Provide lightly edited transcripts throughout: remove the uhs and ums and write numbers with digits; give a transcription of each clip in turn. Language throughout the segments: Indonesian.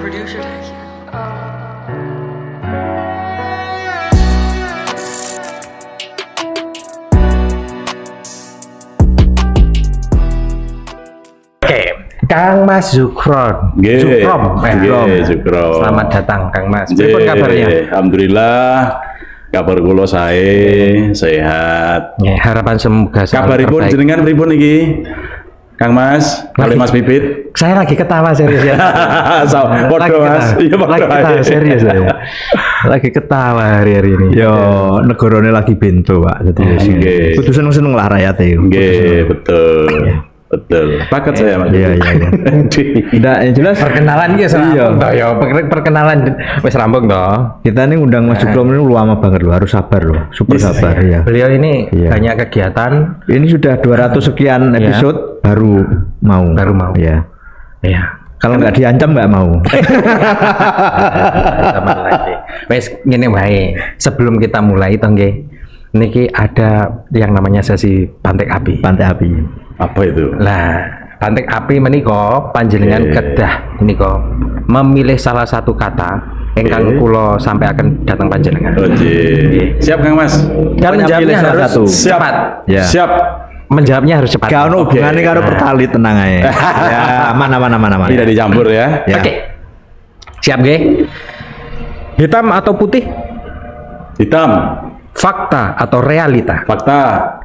producer tag you. Oke, Kang Mas Zukron. Nggih, Zukron. Zukron. Selamat datang Kang Mas. Nggih, Pripun kabarnya? Alhamdulillah. Kabar kula sae, sehat. Ya, harapan semoga selalu Kabaripun terbaik. jenengan pripun iki? Kang Mas, kali Mas Pipit. Saya lagi ketawa serius ya. Podo Mas. Iya podo. Lagi ketawa serius ya. Lagi ketawa hari-hari ini. Yo, negarane lagi bento, Pak. Dadi nggih. kudu seneng-seneng lah rakyat e. Nggih, betul. Betul. Paket saya Mas. Iya. Ndak yang jelas Perkenalan ya Iya. ya perkenalan wis rampung toh. kita ini ngundang Mas Zukron ini lama banget loh, harus sabar loh, super sabar ya. Beliau ini Iya. banyak kegiatan. Ini sudah 200 sekian episode baru mau. Baru mau. Ya. Ya. Kalau nggak diancam nggak mau. Zaman lagi. Wes ngene wae. Sebelum kita mulai toh nggih. Niki ada yang namanya sesi pantek api. Pantai api. Apa itu? Lah, pantek api menika panjenengan Oke. kedah menika memilih salah satu kata ingkang Oke. kula sampai akan datang panjenengan. Oke. Siap Kang Mas? Dan Pokoknya menjawabnya pilih salah harus satu. cepat. Ya. Siap. Menjawabnya harus cepat. Gak ono Oke. hubungannya karo pertalit, tenang aja. Ya, aman. Tidak dicampur ya. Ya. Oke. Siap nggih? Hitam atau putih? Hitam. Fakta atau realita? Fakta.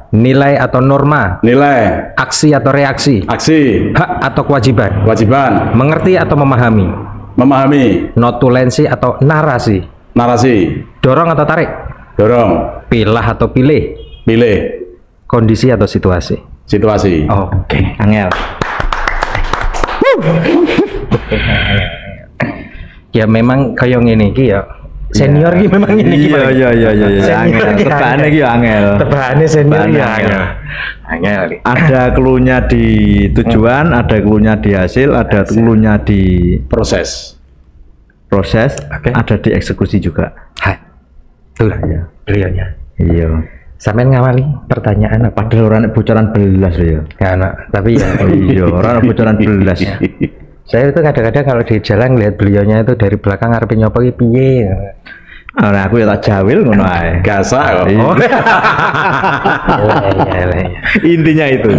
Nilai atau norma? Nilai. Aksi atau reaksi? Aksi. Hak atau kewajiban? Kewajiban. Mengerti atau memahami? Memahami. Notulensi atau narasi? Narasi. Dorong atau tarik? Dorong. Pilah atau pilih? Pilih. Kondisi atau situasi? Situasi. Oke. Angel. Ya memang kayak ngene iki ya. Senior iki memang ngene iki. Pak. Iya. Senior Angel. iki Tebakane iki yo angel. Tebakane senior Tebakane ya angel. angel. Ada cluenya di tujuan, ada cluenya di hasil, ada cluenya di Proses. proses, Oke. ada di eksekusi juga. Hai. Tuh Ya. beliaunya. Iya. Sampean ngawali pertanyaan apa? Padahal orang bocoran belas ya. Karena tapi ya Iya, orang bocoran belas. saya itu kadang-kadang kalau di jalan lihat beliaunya itu dari belakang ngarep nyopo iki piye. Nah, aku ya tak jawil ngono ae. Gasak kok. Iya. Iya. Intinya itu.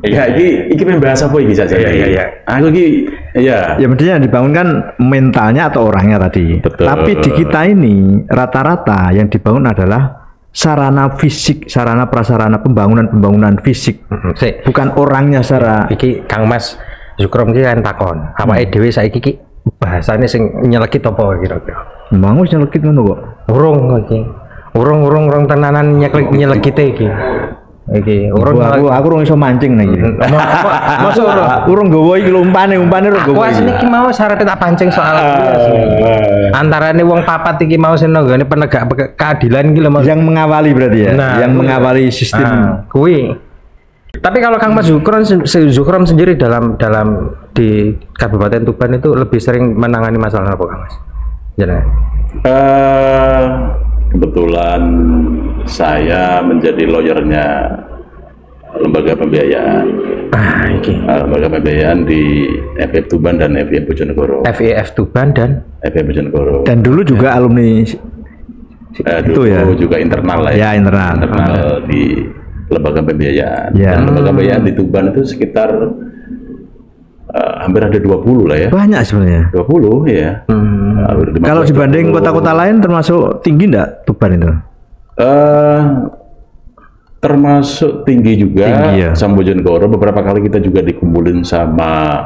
Ya, iki membahas apa iki saja? Iya. Aku iki ya. Ya mestinya yang dibangun kan mentalnya atau orangnya tadi. Betul. Tapi di kita ini rata-rata yang dibangun adalah sarana fisik, sarana prasarana pembangunan fisik, Sik. bukan orangnya secara. Iki Kang Mas Zukron iki kan takon, awake dhewe saiki iki bahasane sing nyelekit apa kira-kira? Emang wis nyelekit ngono kok. Urung iki. Urung tenanan nyelekite iki. Iki urung Aku urung iso mancing nih. Masa urung? Urung gowo iki lho umpane urung Aku gowo. asli iki mau syaratnya tak pancing soal antarane wong papat iki mau sing nanggone penegak keadilan iki lho Mas. Yang mengawali berarti ya. Nah, yang mengawali sistem. Kuwi. Tapi kalau Kang Mas Zukron sendiri dalam di Kabupaten Tuban itu lebih sering menangani masalah apa Kang Mas? Jangan. Kebetulan saya menjadi lawyernya lembaga pembiayaan. Iki. Lembaga pembiayaan di FIF Tuban dan FIF Bojonegoro. FIF Tuban dan FIF Bojonegoro. Dan dulu juga alumni Dulu ya? juga internal lah ya. Ya, internal. Di lembaga pembiayaan. Ya. Dan lembaga pembiayaan di Tuban itu sekitar hampir ada 20 lah ya. banyak sebenarnya. 20 ya. Hampir 15, Kalau dibanding 20. kota-kota lain termasuk tinggi enggak Tuban itu? Termasuk tinggi juga. Tinggi, ya. Sama Bojonegoro. Beberapa kali kita juga dikumpulin sama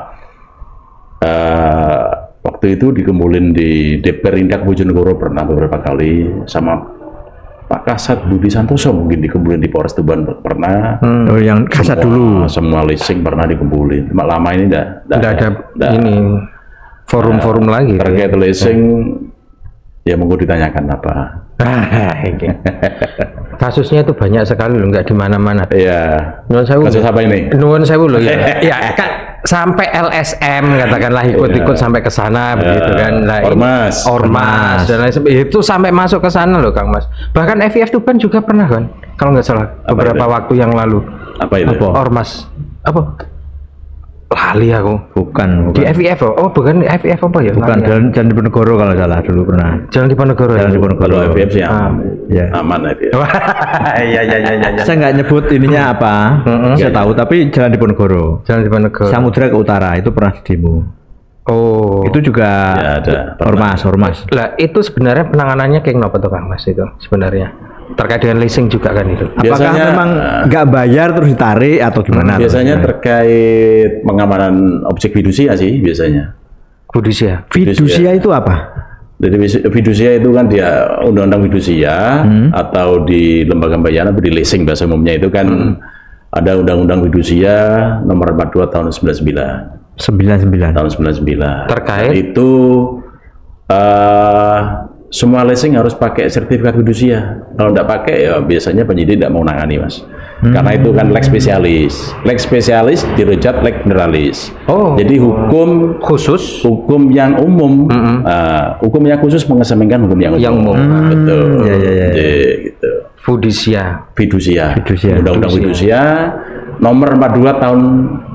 waktu itu dikumpulin di DPR Indak Bojonegoro pernah beberapa kali sama Pak Kasat Budi Santoso mungkin dikumpulin di Polres Tuban pernah. Oh, yang kasat dulu. Semua leasing pernah dikumpulin. Cuma lama ini tidak ada ini forum-forum lagi. terkait leasing ya monggo ditanyakan apa. Iki. Kasusnya itu banyak sekali loh, nggak di mana-mana. Iya. Nuwun sewu. Kasus apa ini? Nuwun sewu loh ya. Ya kan sampai LSM katakanlah ikut-ikut sampai ke sana begitu kan. Lah, Ormas dan lain sebagainya itu sampai masuk ke sana loh Kang Mas. Bahkan FIF Tuban juga pernah kan kalau nggak salah beberapa waktu yang lalu. Apa itu? Apa? Ormas apa? Lali aku. Bukan. Di FIF oh bukan FIF apa ya? Bukan, Jalan Diponegoro kalau salah dulu pernah. Jalan Diponegoro. Jalan Diponegoro. Kalau FIF sih aman. Ya. Aman FIF. Iya. Saya nggak nyebut ininya apa, saya tahu, tapi Jalan Diponegoro. Jalan Diponegoro. Samudra ke utara itu pernah demo. Oh. Itu juga Ya, ada. ormas. Lah itu sebenarnya penanganannya kayak kenapa tuh Kang Mas itu sebenarnya? Terkait dengan leasing juga kan itu. Apakah Biasanya, memang nggak bayar terus ditarik atau gimana? Biasanya terkait pengamanan objek fidusia sih biasanya. Fidusia. Fidusia itu apa? Jadi fidusia itu kan dia undang-undang fidusia atau di lembaga pembayaran atau di leasing bahasa umumnya itu kan ada undang-undang fidusia nomor 42 tahun 99. 99. Tahun 99. Terkait? Dan itu semua leasing harus pakai sertifikat fidusia. Kalau tidak pakai ya biasanya penyidik tidak mau nangani mas. Karena itu kan lex spesialis. Lex spesialis direjat lex generalis. Oh. Jadi hukum Khusus. hukum yang umum, hukum yang khusus mengesampingkan hukum yang umum. Yang umum. Betul. Ya. Jadi, gitu. Fidusia. Fidusia. Fidusia. Undang-undang fidusia nomor 42 tahun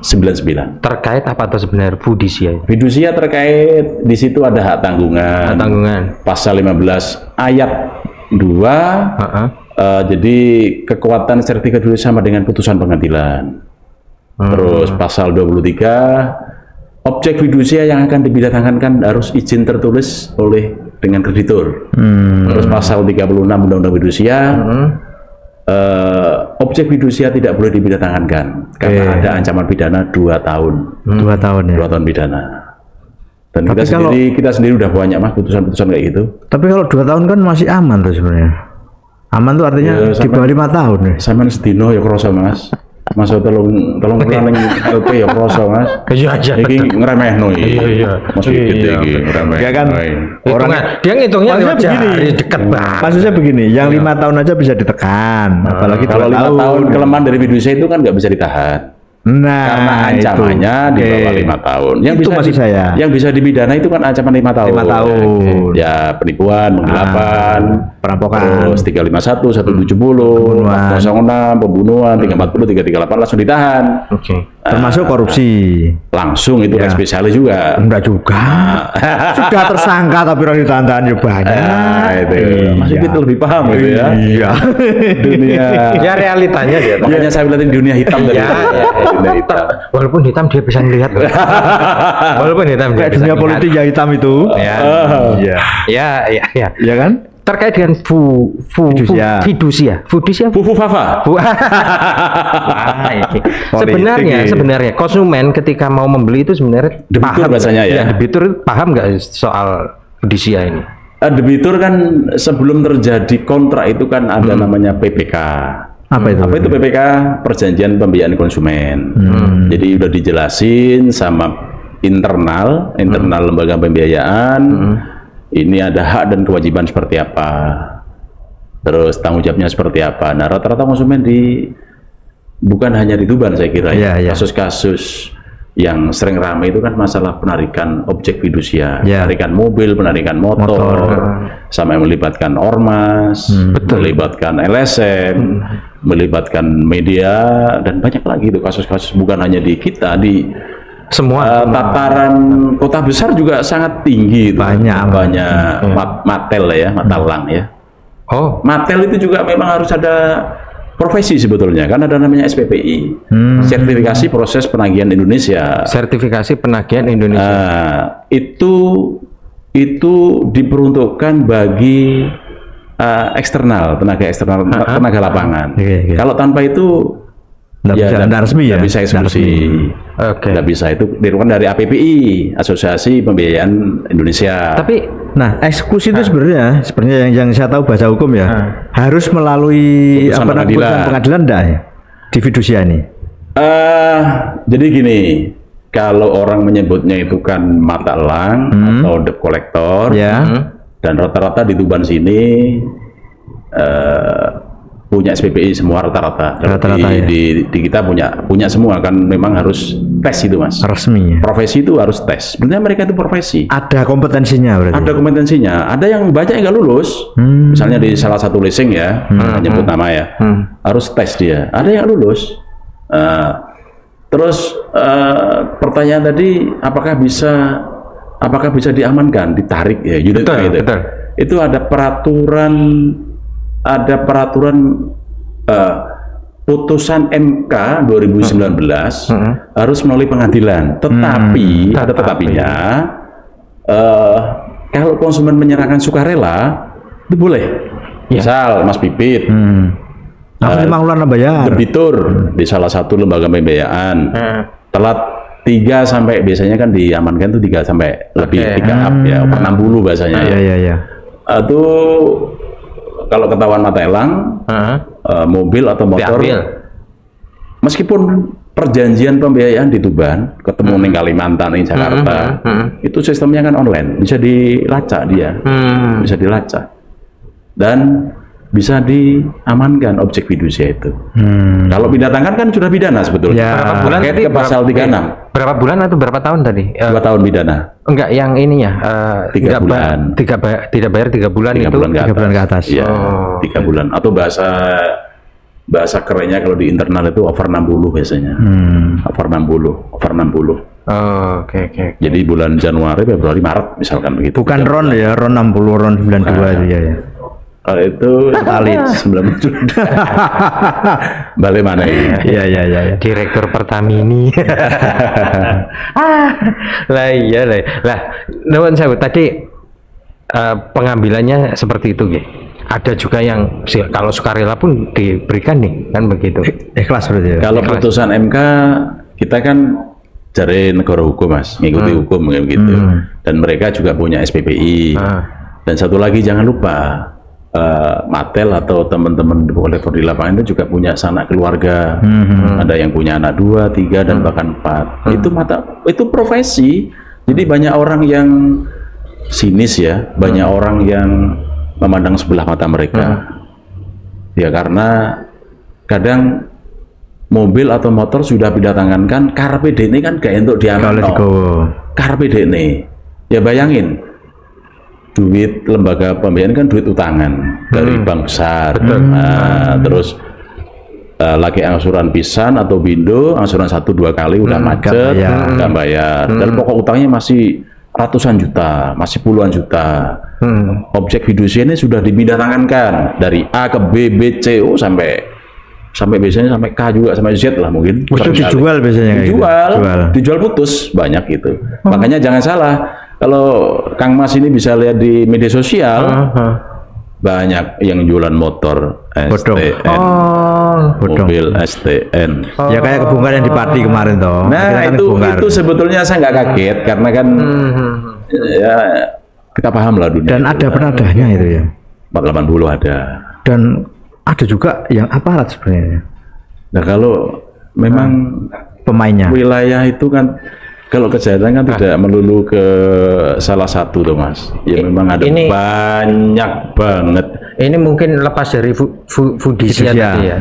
99. Terkait apa tuh sebenarnya fidusia? Fidusia terkait di situ ada hak tanggungan. Tanggungan. Pasal 15 ayat 2. Jadi kekuatan sertifikat fidusia sama dengan putusan pengadilan. Terus pasal 23 objek fidusia yang akan dibidangankan harus izin tertulis dengan kreditur. Terus pasal 36 Undang-Undang fidusia objek fidusia tidak boleh dibidangankan karena ada ancaman pidana 2 tahun. 2 tahun ya. 2 tahun pidana. Dan Tapi kita sendiri udah banyak mas putusan-putusan kayak gitu. Tapi kalau 2 tahun kan masih aman tuh sebenarnya. Aman tuh artinya Ya, di bawah 5 tahun ya. Sampeyan sedino ya kroso mas. Mas tolong pulang LP ya kroso mas. Iya. Iki ngremehno iki. Iya. Mas iki ngremehno. Ya kan Orang dia ngitungnya maksudnya lewat begini, jari, deket banget. maksudnya begini, yang 5 tahun aja bisa ditekan, apalagi 2 Kalau 5 tahun. tahun kelemahan dari fidusia itu kan nggak bisa ditahan. Nah, Karena ancamannya itu. di Oke. bawah 5 tahun. Itu maksud saya. Yang bisa dipidana itu kan ancaman 5 tahun. 5 tahun. Ya penipuan, penggelapan, perampokan. terus 351, 170, 406, pembunuhan, 340, 338 langsung ditahan. Oke. Termasuk korupsi. Langsung itu Ya. spesialis juga. Enggak juga. Sudah tersangka tapi orang ditahan ya banyak. Nah, itu. Mas Iya. itu lebih paham gitu ya. Iya. Dunia. Ya realitanya dia. Makanya saya bilang dunia hitam tadi. Ya. Dunia hitam. Walaupun hitam dia bisa melihat. Walaupun hitam dia Kayak bisa dunia melihat. politik ya hitam itu. Ya. Iya. Ya. Iya kan? Terkait dengan Fidusia. Fidusia. Fufu Fafa. Wah, ini. Politik. Sebenarnya konsumen ketika mau membeli itu sebenarnya Debitur paham bahasanya nggak? ya. Debitur paham nggak soal fidusia ini? Debitur kan sebelum terjadi kontrak itu kan ada namanya PPK. Apa itu? Apa itu PPK? Perjanjian Pembiayaan Konsumen. Jadi udah dijelasin sama internal lembaga pembiayaan. Ini ada hak dan kewajiban seperti apa. Terus tanggung jawabnya seperti apa. Nah, rata-rata konsumen bukan hanya di Tuban saya kira ya. Iya. Kasus-kasus yang sering ramai itu kan masalah penarikan objek fidusia, Ya. penarikan mobil, penarikan motor, sama yang melibatkan ormas, melibatkan LSM, melibatkan media dan banyak lagi itu kasus-kasus bukan hanya di kita di Semua tataran kota besar juga sangat tinggi itu. Banyak. Matel ya, Matalang ya. Oh, Matel itu juga memang harus ada profesi sebetulnya kan ada namanya SPPI, sertifikasi proses penagihan Indonesia. sertifikasi penagihan Indonesia. Itu diperuntukkan bagi eksternal, tenaga eksternal, tenaga lapangan. Oke. Kalau tanpa itu Nggak resmi ya? nggak bisa eksekusi. Oke. Nggak bisa, itu dilakukan dari APPI, Asosiasi Pembiayaan Indonesia. Tapi Nah, eksekusi itu sebenarnya yang saya tahu bahasa hukum ya, harus melalui Putusan putusan pengadilan enggak ya? Di fidusia ini. Jadi gini, kalau orang menyebutnya itu kan mata elang atau debt collector, Ya. dan rata-rata di Tuban sini punya SPPI semua rata-rata. Rata-rata, ya. Di kita punya semua kan, memang harus tes itu mas. Resmi. Profesi itu harus tes. Sebenarnya mereka itu profesi. Ada kompetensinya berarti. Ada kompetensinya. Ada yang banyak yang nggak lulus. Misalnya di salah satu leasing ya, nyebut nama ya, harus tes dia. Ada yang lulus. Terus pertanyaan tadi, apakah bisa diamankan, ditarik ya unit gitu. Betul. Itu ada peraturan putusan MK 2019 harus melalui pengadilan. Tetapi ada tetapinya, kalau konsumen menyerahkan sukarela itu boleh. Misal Mas Pipit aku 5 bulan bayar. debitur di salah satu lembaga pembiayaan, telat 3 sampai, biasanya kan diamankan tuh 3 sampai lebih 3 up ya, per 60 bahasanya ya. Itu kalau ketahuan mata elang, mobil atau motor, meskipun perjanjian pembiayaan di Tuban, ketemu di Kalimantan, di Jakarta, itu sistemnya kan online, bisa dilacak dia, bisa dilacak. Dan bisa diamankan objek fidusia itu. Kalau pidana kan sudah pidana sebetulnya. Berapa bulan tadi? Ke pasal 36. Berapa bulan atau berapa tahun tadi? 2 tahun pidana. Enggak, yang ininya 3 bulan. Tidak bayar 3 bulan 3 itu. bulan 3 bulan ke atas. Iya, 3 bulan. Atau bahasa kerennya kalau di internal itu over 60 biasanya. Over 60. Oke. Jadi bulan Januari, Februari, Maret misalkan begitu. Bukan RON ya, RON 60, RON 92 itu ya. Kalau itu Alit 90. Balik mana ini? Iya. Direktur Pertamini. Lah iya lah. Lah, nuwun sewu tadi pengambilannya seperti itu, ada juga yang kalau sukarela pun diberikan nih, kan begitu. Ikhlas berarti ya. Kalau putusan MK, kita kan dari negara hukum, Mas, ngikuti hukum gitu. Dan mereka juga punya SPPI. Dan satu lagi jangan lupa, Matel atau teman-teman kolektor di lapangan itu juga punya sanak keluarga. Ada yang punya anak 2, 3 dan bahkan 4. Itu profesi. Jadi banyak orang yang sinis ya, banyak orang yang memandang sebelah mata mereka. Ya karena kadang mobil atau motor sudah didatangkan kan karpe dene kan gak entuk diamanno. Karpe dene. Ya bayangin, duit lembaga pembiayaan kan duit utangan dari bank besar. Terus lagi angsuran pisan atau bindo, angsuran 1-2 kali udah macet, nggak bayar. Dan pokok utangnya masih ratusan juta, masih puluhan juta. Objek fidusia ini sudah dibidangankan dari A ke B, B, C, O sampai biasanya sampai K juga, sampai Z lah mungkin. Itu dijual biasanya. Dijual putus banyak gitu. Makanya jangan salah. Kalau Kang Mas ini bisa lihat di media sosial, banyak yang jualan motor STN, mobil STN. Ya kayak kebongkar yang di Pati kemarin toh. Nah itu sebetulnya saya nggak kaget karena kan ya kita paham lah dunia. Dan ada penadahnya itu ya. 480 ada. Dan ada juga yang aparat sebenarnya. Nah kalau memang pemainnya wilayah itu kan, kalau kejahatan kan tidak melulu ke salah satu tuh Mas. Ya memang ada banyak banget. Ini mungkin lepas dari fidusia tadi ya.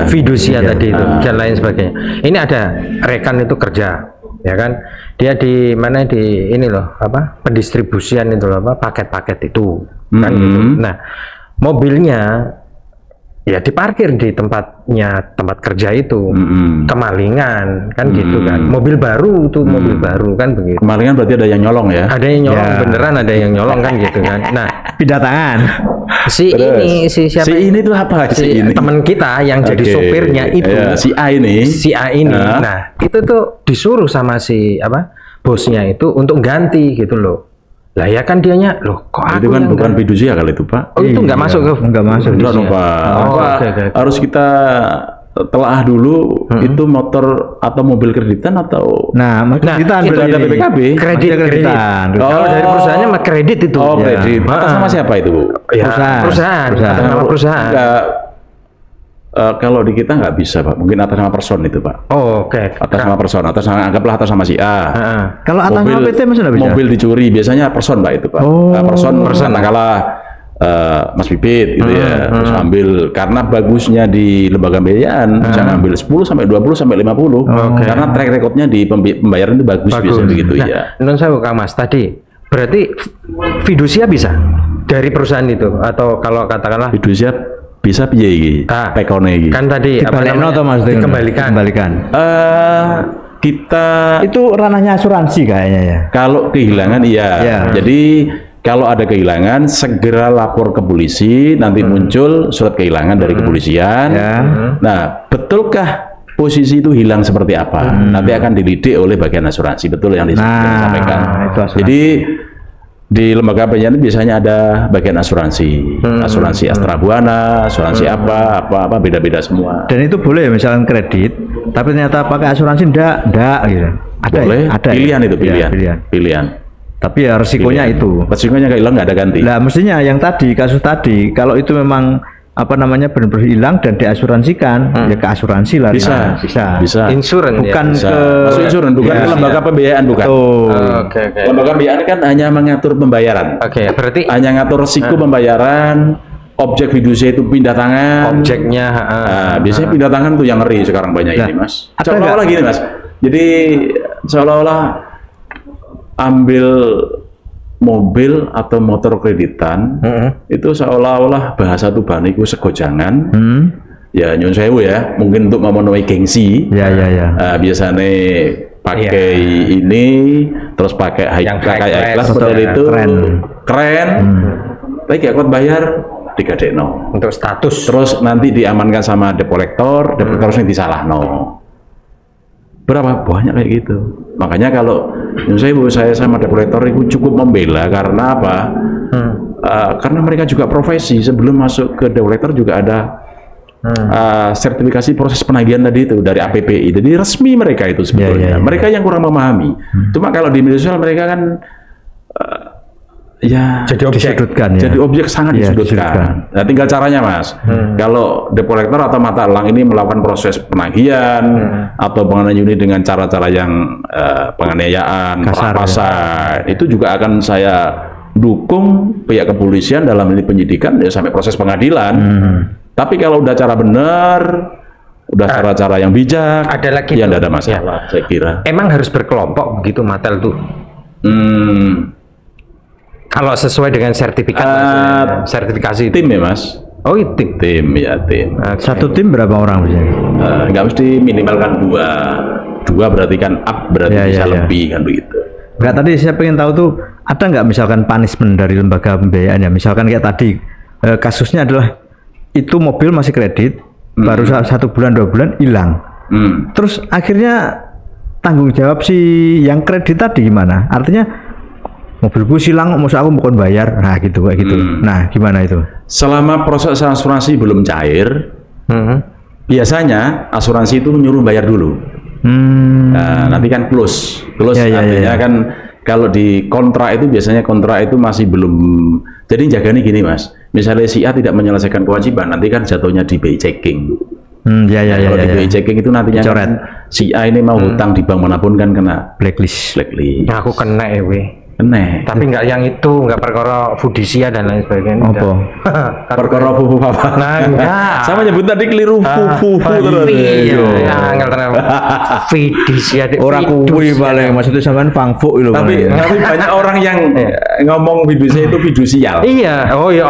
Fidusia tadi itu dan lain sebagainya. Ini ada rekan itu kerja, ya kan? Dia di mana, di ini loh, apa? Pendistribusian itu loh, apa? Paket-paket itu kan gitu. Nah, mobilnya ya diparkir di tempat kerja itu, kemalingan kan gitu kan, mobil baru tuh, mobil baru kan begitu. Kemalingan berarti ada yang nyolong ya? Ada yang nyolong, beneran ada yang nyolong kan gitu kan. Nah, pidatangan si ini tuh apa? Si teman kita yang jadi sopirnya itu, si A ini. Nah, itu tuh disuruh sama si bosnya itu untuk ganti gitu loh. Lah ya kan dianya loh, kok aku itu kan bukan fidusia kali itu Pak. Oh itu nggak masuk ke Pak. Harus kita telaah dulu itu motor atau mobil kreditan atau kreditan itu ada PPKB kreditan. Kalau dari perusahaannya mah kredit itu. Kredit. Atas nama siapa itu Bu? Perusahaan. Atas nama perusahaan. Kalau di kita nggak bisa Pak, mungkin atas nama person itu Pak. Atas nama person, anggaplah atas nama si A. Kalau atas nama PT masih nggak bisa. Mobil dicuri biasanya person Pak itu Pak. Person kalah Mas Pipit gitu ya, terus ambil, karena bagusnya di lembaga pembiayaan bisa ngambil 10 sampai 20 sampai 50. Karena track recordnya di pembayaran itu bagus. Biasanya begitu ya. Non saya Kang Mas tadi berarti fidusia bisa dari perusahaan itu, atau kalau katakanlah fidusia bisa piye iki? Pekone iki. Kan tadi dibalekno atau maksudnya dikembalikan. Kita itu ranahnya asuransi kayaknya ya. Kalau kehilangan iya. Jadi kalau ada kehilangan segera lapor ke polisi, nanti muncul surat kehilangan dari kepolisian. Nah, betulkah posisi itu hilang seperti apa? Nanti akan dilidik oleh bagian asuransi, betul yang disampaikan. Jadi di lembaga penyiaran biasanya ada bagian asuransi, asuransi Astra Buana, asuransi apa beda-beda semua. Dan itu boleh misalkan kredit, tapi ternyata pakai asuransi enggak gitu. Ada, boleh, ada pilihan ya? Itu pilihan. Tapi ya resikonya itu. Resikonya nggak hilang, nggak ada ganti. Nah, mestinya yang tadi kasus tadi, kalau itu memang benar-benar hilang dan diasuransikan, ya ke asuransi lah. Bisa. Insurans bukan ya? ke masuk insurans, bukan ke lembaga pembiayaan, bukan. Oke. Lembaga pembiayaan kan hanya mengatur pembayaran. Oke, berarti hanya ngatur resiko pembayaran. Objek fidusia itu pindah tangan. Objeknya. Biasanya pindah tangan tuh yang ngeri sekarang banyak ini, Mas. Seolah-olah gini, Mas. Jadi seolah-olah ambil mobil atau motor kreditan itu seolah-olah bahasa Tuban itu segojangan. Ya nyun sewu ya, mungkin untuk memenuhi gengsi. Biasanya pakai ini terus pakai high class model itu keren. Tapi gak kuat bayar digadekno untuk status. Terus nanti diamankan sama debt collector yang disalahno. Berapa banyak kayak gitu. Makanya kalau saya sama debt collector itu cukup membela karena apa? Karena mereka juga profesi. Sebelum masuk ke debt collector juga ada sertifikasi proses penagihan tadi itu dari APPI. Jadi resmi mereka itu sebetulnya. Mereka yang kurang memahami. Cuma kalau di media sosial mereka kan jadi objek jadi objek sangat disudutkan. Nah, tinggal caranya, Mas. Kalau debt collector atau mata elang ini melakukan proses penagihan atau penganiayaan unit dengan cara-cara yang penganiayaan, perampasan, itu juga akan saya dukung pihak kepolisian dalam ini penyidikan ya sampai proses pengadilan. Tapi kalau udah cara benar, udah cara-cara yang bijak, ada lagi ya tidak ada masalah, saya kira. Emang harus berkelompok begitu Matel tuh? Kalau sesuai dengan sertifikat, sertifikasi tim ya, Mas. Oh, tim. Tim. Satu tim berapa orang biasanya? Nggak mesti minimalkan dua berarti kan up, berarti bisa lebih kan begitu. Nggak, tadi saya pengen tahu tuh ada nggak misalkan punishment dari lembaga pembiayaan ya, misalkan kayak tadi kasusnya adalah itu mobil masih kredit baru 1 bulan 2 bulan hilang, terus akhirnya tanggung jawab si yang kredit tadi gimana? Artinya mobilku silang, maksud aku bukan bayar, nah gitu kayak gitu. Nah gimana itu? Selama proses asuransi belum cair, biasanya asuransi itu nyuruh bayar dulu. Nah, nanti kan close artinya kan kalau di kontrak itu biasanya kontrak itu masih belum. Jadi jaganya gini, Mas. Misalnya si A tidak menyelesaikan kewajiban, nanti kan jatuhnya di BI checking. Kalau di BI checking itu nantinya kan, si A ini mau hutang di bank manapun kan kena blacklist. Nah, aku kena tapi nggak yang itu, nggak perkara fudisia dan lain sebagainya. Perkara fufu apa? Nah, enggak. Sama nyebut tadi keliru fufu terus. Fudisia. Orang kuwi paling maksudnya sampean fangfu lho. Tapi banyak orang yang ngomong fidusia itu fidusial. Iya. Oh iya.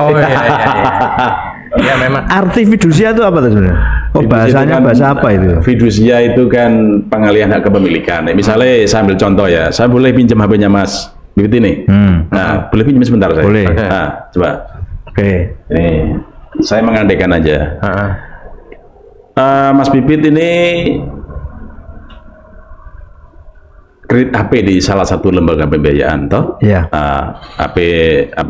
Ya memang. Arti fidusia itu apa tuh sebenarnya? Bahasanya bahasa apa itu? Fidusia itu kan pengalihan hak kepemilikan. Misalnya saya ambil contoh ya, saya boleh pinjam HP-nya Mas Bibit ini. Nah, boleh pinjam sebentar saya. Boleh. Nah, coba. Oke. Ini saya mengandaikan aja. Mas Bibit ini kredit HP di salah satu lembaga pembiayaan, toh? Iya. HP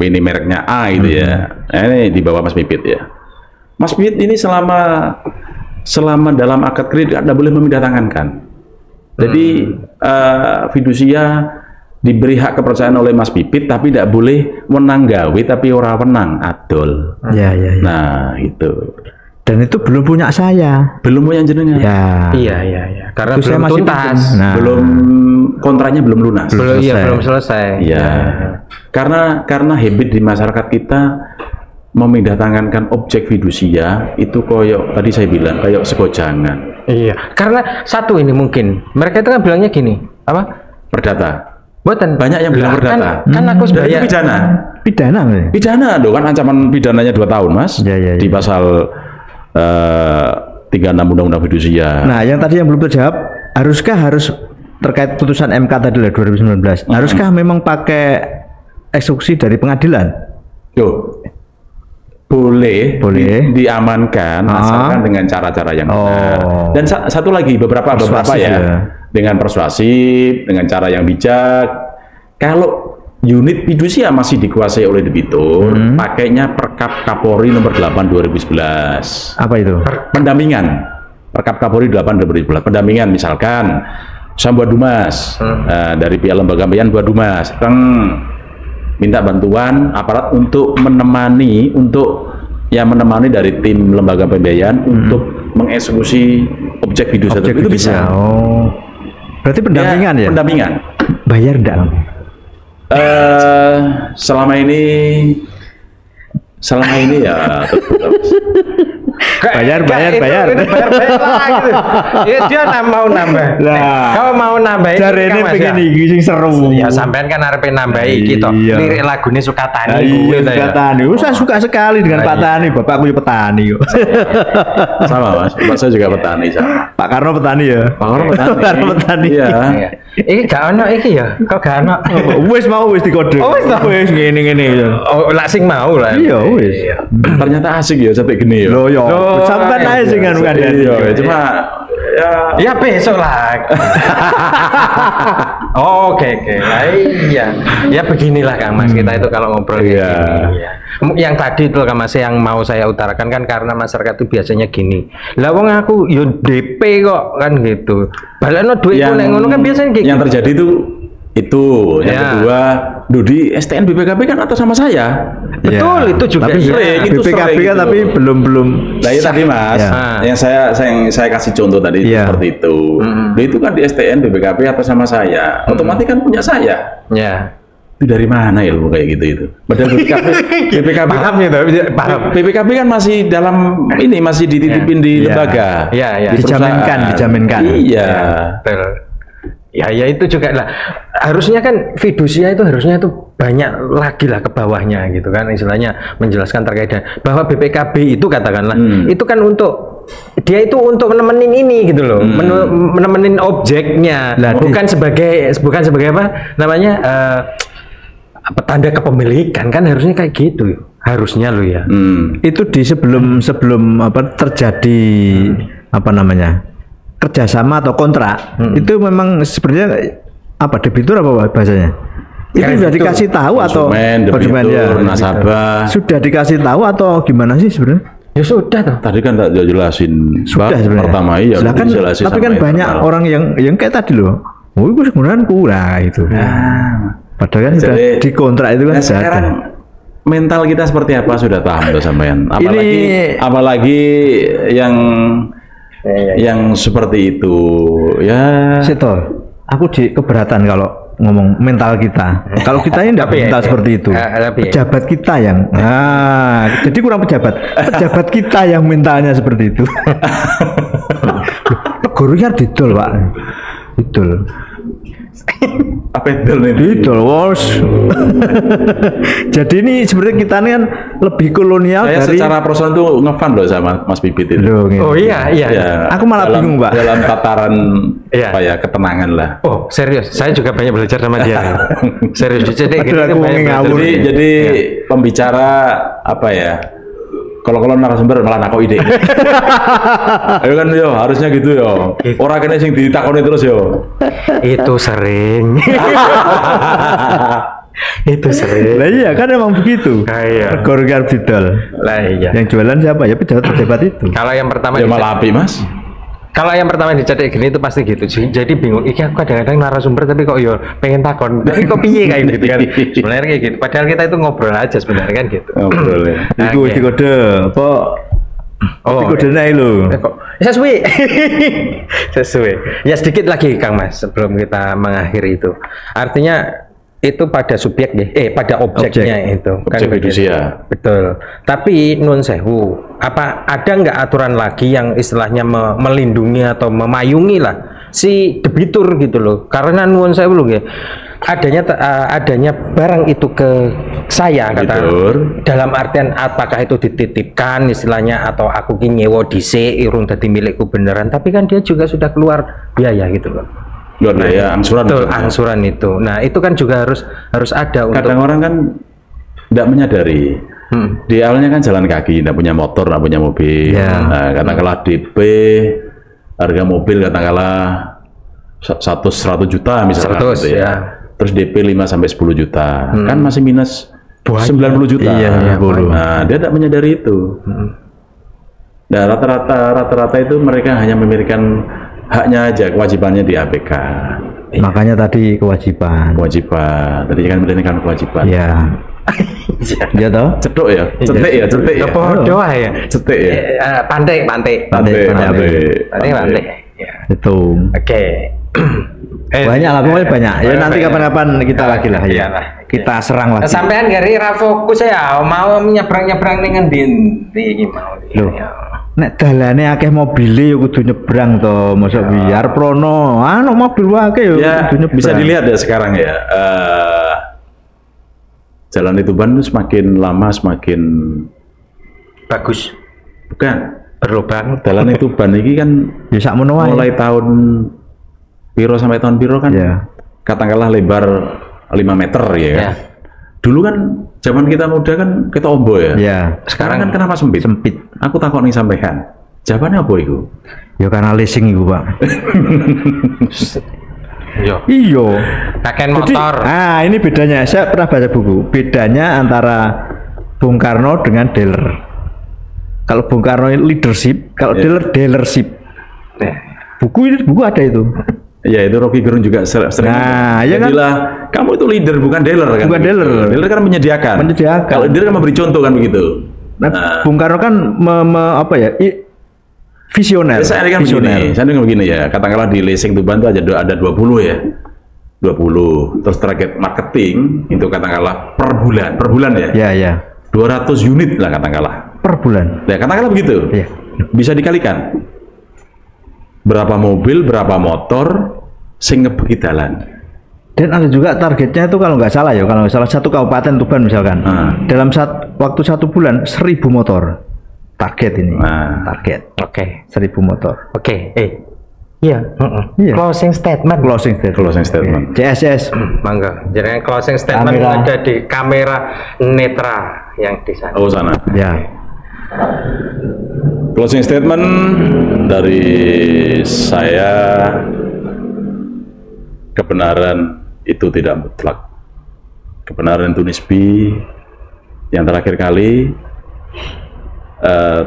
ini mereknya A gitu ya. Nah, ini di bawah Mas Bibit ya. Mas Bibit ini selama dalam akad kredit Anda boleh memindah tangankan. Jadi fidusia diberi hak kepercayaan oleh Mas Bibit, tapi tidak boleh menang gawe tapi ora menang adol. Iya. Nah itu. Dan itu belum punya saya. Belum punya jenengan. Iya. Karena itu belum tuntas. Belum kontraknya belum lunas. Belum selesai. Iya. Karena habit di masyarakat kita memindah tangankan objek fidusia itu koyok tadi saya bilang kayak segojangan. Iya. Karena satu ini mungkin mereka itu kan bilangnya gini, apa? Perdata. Buatan banyak yang bilang perdata. Kan aku sebenarnya pidana. Pidana dong kan ancaman pidananya 2 tahun, Mas. Ya. Di pasal 36 Undang-Undang Fidusia. Nah, yang tadi yang belum terjawab, harus terkait putusan MK tadi lah 2019. Haruskah memang pakai eksekusi dari pengadilan? Yo, boleh. Diamankan asalkan dengan cara-cara yang benar. Dan satu lagi beberapa ya, dengan persuasif, dengan cara yang bijak. Kalau unit fidusia masih dikuasai oleh debitur, pakainya Perkap Kapolri nomor 8 2011. Apa itu? Pendampingan. Perkap Kapolri 8 2011. Pendampingan misalkan saya buat dumas dari pihak lembaga pembiayaan buat dumas, minta bantuan aparat untuk menemani dari tim lembaga pembiayaan untuk mengeksekusi objek fidusia itu bisa. Oh, berarti pendampingan ya? Pendampingan. Bayar enggak? Selama ini ya bayar lah gitu. Ya dia mau nambah. Kau mau nambahin jarene pengen iki sing seru. Ya sampean kan arep nambahi gitu. Lirik lagune Sukatani gitu ya. Sukatani. Saya suka sekali dengan Pak Tani. Bapakku ya petani kok. Sama Mas. Bapak saya juga petani sama. Pak Karno petani ya. Pak Karno petani. Iya. Iki gak ono iki ya. Kok gak ono? Wis dikode. Wis ngene. Oh, lak sing mau lah. Iya wis. Ternyata asik ya sampai gini ya. Loh ya. Sampai aja sih kan cuma ya besok lah. Oke. Iya. Ya beginilah Kang Mas, kita itu kalau ngobrol kayak gini ya. Yang tadi itu Kang Mas yang mau saya utarakan kan karena masyarakat itu biasanya gini. Lah wong aku yo DP kok kan gitu. Balekno duitku nek ngono kan biasanya gitu. Yang terjadi itu yang kedua, di STN BPKB kan atas sama saya. Betul, itu juga tapi sering. BPKB kan tapi belum. Nah, itu tadi Mas, yang saya kasih contoh tadi seperti itu. Itu kan di STN BPKB atas sama saya. Otomatis kan punya saya. Ya. Itu dari mana ilmu kayak gitu itu? Padahal BPKB paham ya, paham. BPKB kan masih dalam masih dititipin di lembaga. Iya. Dijaminkan. Iya. Ya itu juga lah. Harusnya kan fidusia itu banyak lagi lah ke bawahnya gitu kan, istilahnya menjelaskan terkait dengan bahwa BPKB itu katakanlah itu kan untuk nemenin ini gitu loh, menemenin objeknya, bukan sebagai apa namanya tanda kepemilikan kan, harusnya kayak gitu harusnya lo ya. Itu di sebelum terjadi kerjasama atau kontrak itu memang sebenarnya debitur apa bahasanya? Itu sudah dikasih tahu atau konsumen nasabah sudah dikasih tahu atau gimana sih sebenarnya? Ya sudah toh. Tadi kan tak jelasin. Sudah sebenarnya. Pertama ya. Tapi kan banyak orang yang kayak tadi loh. Oh itu sebenarnya kurang itu. Padahal kan sudah dikontrak itu kan. Sekarang mental kita seperti apa sudah paham tuh sampean. Apalagi yang seperti itu ya. Seto, aku keberatan kalau ngomong mental kita. Kalau kita ini tidak mental seperti itu. Pejabat kita yang, jadi kurang pejabat kita yang mentalnya seperti itu. Gurunya didol Pak, didol. Apa itu? Jadi ini sebenarnya kita ini kan lebih kolonial saya dari. Secara personal tuh ngefan loh sama Mas Bibit itu. Oh iya. Aku malah bingung Pak. Dalam tataran ketenangan lah. Oh serius, saya juga banyak belajar sama dia. Serius, jadi pembicara kalau narasumber malah nako ide. Ayo kan harusnya gitu yo. Orang kena sing ditakoni terus yo. Itu sering. Lah iya kan emang begitu. Iya. Gorgar didol. Lah iya. Yang jualan siapa? Ya pejabat itu. Kalau yang pertama malah api Mas. Kalau yang pertama dicetak gini itu pasti gitu sih. Jadi bingung. Iki aku kadang-kadang narasumber tapi kok pengen takon. Tapi kok piye kayak gitu kan. Sebenarnya kayak gitu. Padahal kita itu ngobrol aja sebenarnya kan gitu. Ngobrol ya. Iku wis dikode apa? Dikode nae lho. Sesuai. Ya sedikit lagi Kang Mas sebelum kita mengakhiri itu. Artinya itu pada subjek pada objeknya itu objek fidusia. Betul. Tapi nun sewu, ada nggak aturan lagi yang istilahnya melindungi atau memayungi lah si debitur gitu loh? Karena nun sewu loh ya. adanya barang itu ke saya kata dalam artian apakah itu dititipkan istilahnya atau aku nyewa dhisik urung dadi milikku beneran, tapi kan dia juga sudah keluar biaya gitu loh. Keluar biaya angsuran. Betul, angsuran itu. Nah, itu kan juga harus ada untuk kadang orang kan tidak menyadari. Di awalnya kan jalan kaki, tidak punya motor, tidak punya mobil. Nah, katakanlah DP harga mobil katakanlah 100 juta misalnya 100 gitu ya. Terus DP 5 sampai 10 juta. Kan masih minus 90 juta. Iya, nah, dia tidak menyadari itu. Nah, rata-rata itu mereka hanya memikirkan haknya aja, kewajibannya di APK. Makanya tadi kewajiban. Tadi kan memikirkan kewajiban. Iya. Iya toh? Cetuk ya, cetek ya. Doa ya. Cetek ya. Pantai. Ya. Itu. Oke. Banyak lah, pokoknya banyak. Ya nanti kapan-kapan kita lagi lah ya. Kita serang lagi. Sampean gari ra fokus ya, mau nyebrang-nyebrang dengan binti mau. Loh. Nek dalane akeh mobile yo kudu nyebrang to, mosok biar prono. Anu mobil wae yo kudu nyebrang. Bisa dilihat ya sekarang ya. Jalan itu Tuban semakin lama semakin bagus. Bukan. Berlubang. Jalan itu Tuban ini kan ya sakmono wae. Mulai tahun piro sampai tahun piro kan? Katakanlah lebar 5 meter ya kan. Dulu kan zaman kita muda kan kita ombo ya. Sekarang kan kenapa sempit? Aku takut nih sampean. Jawabannya apa itu? Ya karena leasing itu, Pak. Iya. Pakai motor. Ah, ini bedanya. Saya pernah baca buku. Bedanya antara Bung Karno dengan dealer. Kalau Bung Karno leadership, kalau dealer dealership. Buku ada itu. Ya itu Rocky Gerung juga sering. Nah, ya kan. Kamu itu leader bukan dealer kan? Bukan dealer. Dealer kan menyediakan. Kalau dealer kan memberi contoh kan begitu. Nah, Bung Karno kan visioner. Saya kan begini ya. Katakanlah di leasing Tuban itu ada 20 ya. 20. Terus target marketing itu katakanlah per bulan ya. Iya. 200 unit lah katakanlah. Per bulan. Ya katakanlah begitu. Iya. Bisa dikalikan. Berapa mobil, berapa motor sing ngebeki dalan. Dan ada juga targetnya itu kalau nggak salah ya, kalau nggak salah satu kabupaten Tuban misalkan. Dalam waktu 1 bulan 1000 motor. Target ini. Target. Oke. 1000 motor. Oke. Iya. Closing statement. CSS. Mangga. Jadi closing statement ada di kamera netra yang di sana. Oh sana. Ya. Closing statement dari saya, kebenaran itu tidak mutlak. Kebenaran itu nisbi. Yang terakhir kali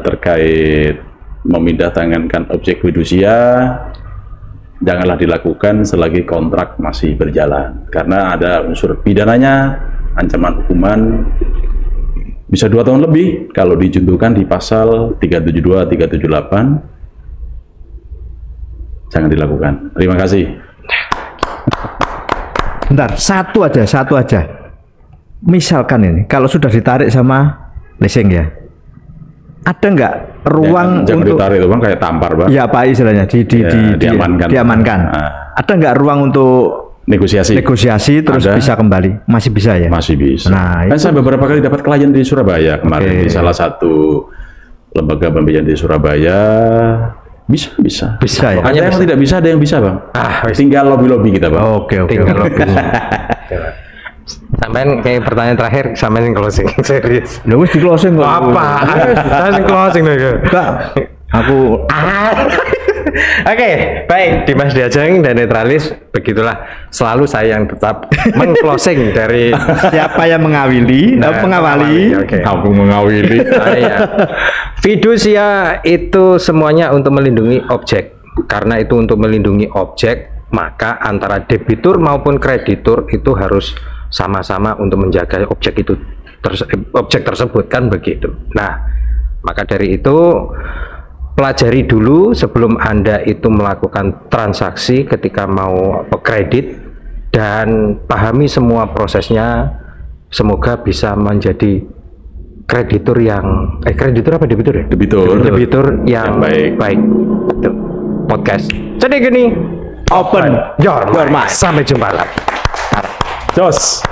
terkait memindah tangankan objek fidusia, janganlah dilakukan selagi kontrak masih berjalan, karena ada unsur pidananya, ancaman hukuman bisa 2 tahun lebih kalau dijuntukan di pasal 372, 378. Jangan dilakukan. Terima kasih. Bentar, satu aja. Misalkan ini, kalau sudah ditarik sama leasing ya, ada nggak ruang jangan untuk ditarik itu bang, kayak tampar bang? Ya apa istilahnya diamankan. Ada nggak ruang untuk negosiasi terus bisa kembali? Masih bisa ya? Masih bisa. Nah, kan saya beberapa kali dapat klien di Surabaya kemarin di salah satu lembaga pembiayaan di Surabaya. Bisa ya. Ada yang tidak bisa, ada yang bisa bang. Tinggal lobby kita bang. Oke. Tinggal lobby. Sampean kayak pertanyaan terakhir, sampean closing serius. Lu wis di closing kok. Apa? Saya closing nih. Aku Oke, baik Dimas Diajeng dan Netralis, begitulah selalu saya yang tetap meng-closing dari siapa yang mengawili, mengawali. Aku mengawili. Fidusia itu semuanya untuk melindungi objek. Karena itu untuk melindungi objek, maka antara debitur maupun kreditur itu harus sama-sama untuk menjaga objek itu objek tersebut kan begitu. Nah, maka dari itu pelajari dulu sebelum Anda itu melakukan transaksi ketika mau kredit, dan pahami semua prosesnya. Semoga bisa menjadi kreditur yang kreditur apa debitur ya? Debitur yang baik. Podcast. Jadi gini, open your mind. Sampai jumpa lagi. Jos.